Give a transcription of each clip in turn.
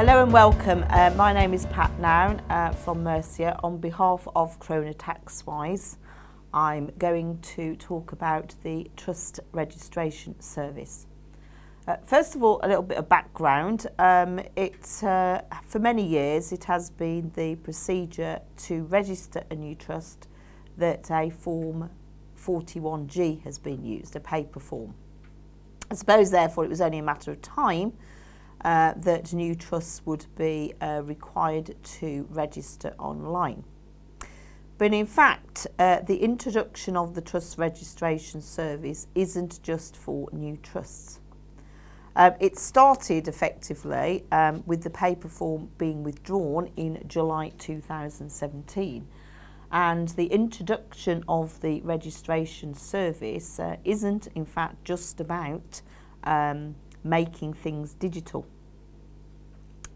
Hello and welcome. My name is Pat Noun from Mercia. On behalf of Croner Taxwise, I'm going to talk about the Trust Registration Service. First of all, a little bit of background. For many years it has been the procedure to register a new trust that a Form 41G has been used, a paper form. I suppose therefore it was only a matter of time that new trusts would be required to register online. But in fact, the introduction of the Trust Registration Service isn't just for new trusts. It started effectively with the paper form being withdrawn in July 2017. And the introduction of the registration service isn't in fact just about making things digital.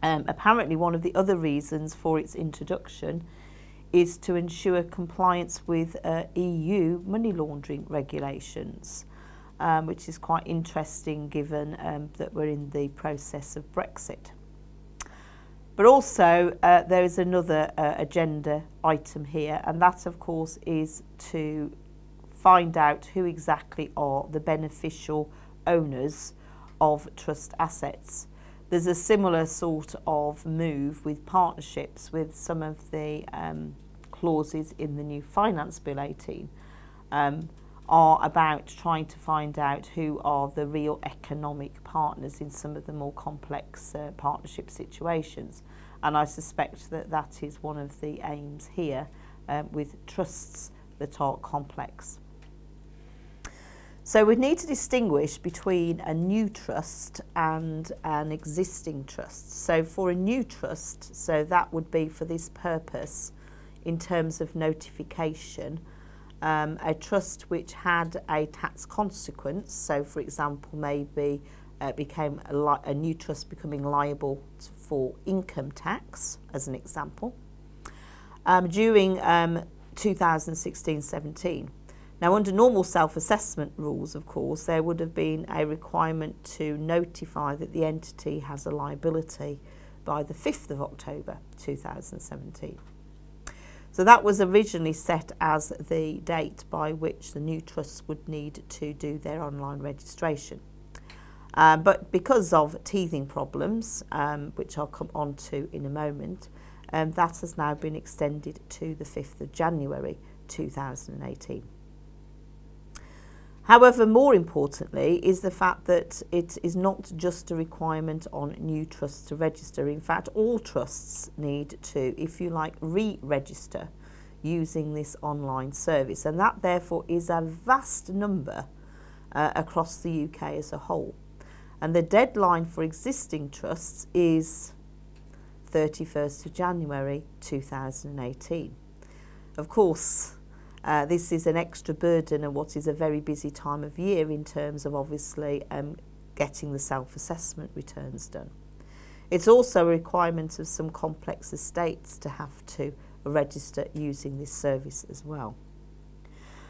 Apparently one of the other reasons for its introduction is to ensure compliance with EU money laundering regulations, which is quite interesting given that we're in the process of Brexit. But also there is another agenda item here, and that of course is to find out who exactly are the beneficial owners of trust assets. There's a similar sort of move with partnerships, with some of the clauses in the new Finance Bill 18 are about trying to find out who are the real economic partners in some of the more complex partnership situations. And I suspect that that is one of the aims here with trusts that are complex. So we need to distinguish between a new trust and an existing trust. So for a new trust, so that would be for this purpose in terms of notification, a trust which had a tax consequence, so for example maybe became a new trust becoming liable for income tax as an example, during 2016-17. Now, under normal self-assessment rules, of course, there would have been a requirement to notify that the entity has a liability by the 5th of October 2017. So that was originally set as the date by which the new trusts would need to do their online registration. But because of teething problems, which I'll come on to in a moment, that has now been extended to the 5th of January 2018. However, more importantly is the fact that it is not just a requirement on new trusts to register. In fact, all trusts need to, if you like, re-register using this online service. And that therefore is a vast number across the UK as a whole. And the deadline for existing trusts is 31st of January 2018. Of course, this is an extra burden of what is a very busy time of year in terms of obviously getting the self-assessment returns done. It's also a requirement of some complex estates to have to register using this service as well.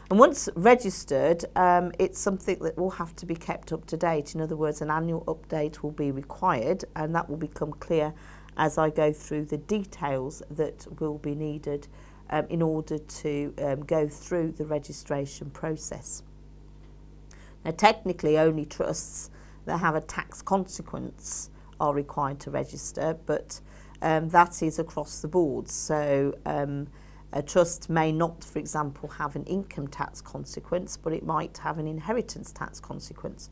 And once registered, it's something that will have to be kept up to date. In other words, an annual update will be required, and that will become clear as I go through the details that will be needed in order to go through the registration process. Now, technically only trusts that have a tax consequence are required to register, but that is across the board. So a trust may not, for example, have an income tax consequence, but it might have an inheritance tax consequence.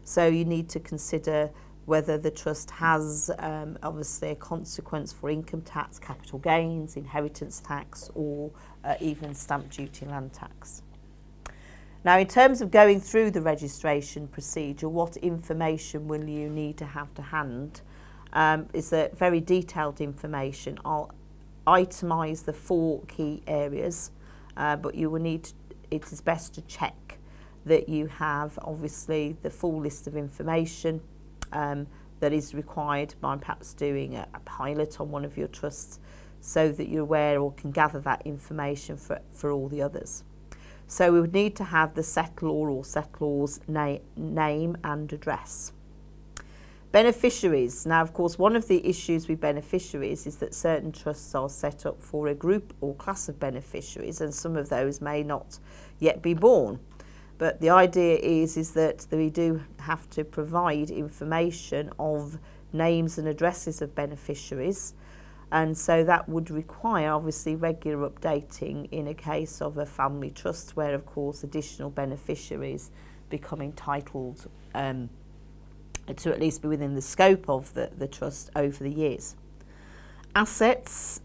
So you need to consider whether the trust has obviously a consequence for income tax, capital gains, inheritance tax, or even stamp duty and land tax. Now, in terms of going through the registration procedure, what information will you need to have to hand is a very detailed information. I'll itemise the 4 key areas, but you will need, it is best to check that you have obviously the full list of information that is required by perhaps doing a pilot on one of your trusts, so that you're aware or can gather that information for all the others. So we would need to have the settlor or settlor's name and address. Beneficiaries. Now, of course, one of the issues with beneficiaries is that certain trusts are set up for a group or class of beneficiaries, and some of those may not yet be born. But the idea is that we do have to provide information of names and addresses of beneficiaries, and so that would require obviously regular updating in a case of a family trust where, of course, additional beneficiaries become entitled to at least be within the scope of the trust over the years. Assets,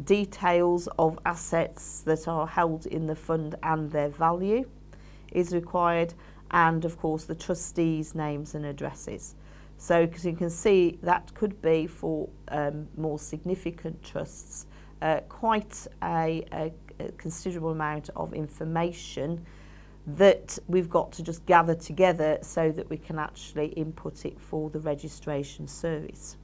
details of assets that are held in the fund and their value is required, and of course the trustees' names and addresses. So, because you can see, that could be for more significant trusts quite a considerable amount of information that we've got to just gather together so that we can actually input it for the registration service.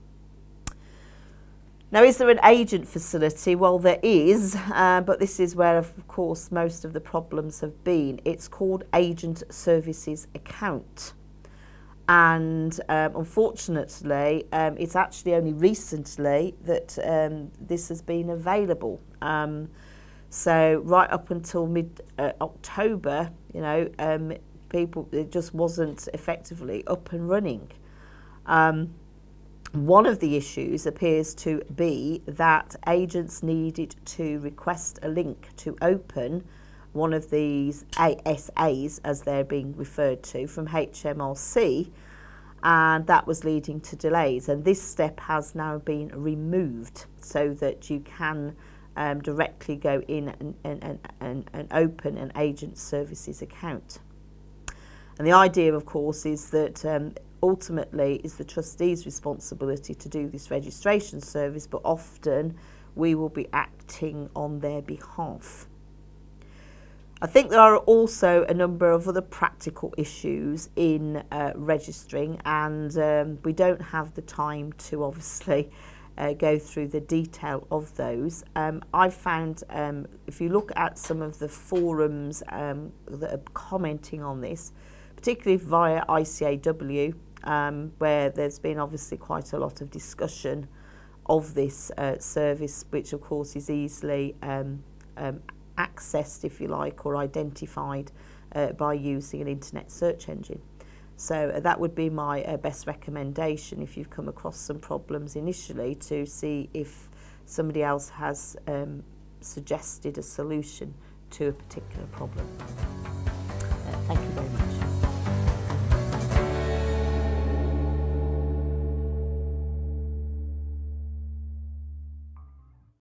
Now, is there an agent facility? Well, there is, but this is where, of course, most of the problems have been. It's called Agent Services Account. And unfortunately, it's actually only recently that this has been available. So right up until mid-October, you know, it just wasn't effectively up and running. One of the issues appears to be that agents needed to request a link to open one of these ASAs, as they're being referred to, from HMRC, and that was leading to delays. And this step has now been removed so that you can directly go in and open an agent services account. And the idea, of course, is that ultimately it's the trustee's responsibility to do this registration service, but often we will be acting on their behalf. I think there are also a number of other practical issues in registering, and we don't have the time to obviously go through the detail of those. I've found, if you look at some of the forums that are commenting on this, particularly via ICAW, where there's been obviously quite a lot of discussion of this service, which of course is easily accessed, if you like, or identified by using an internet search engine. So that would be my best recommendation if you've come across some problems initially, to see if somebody else has suggested a solution to a particular problem.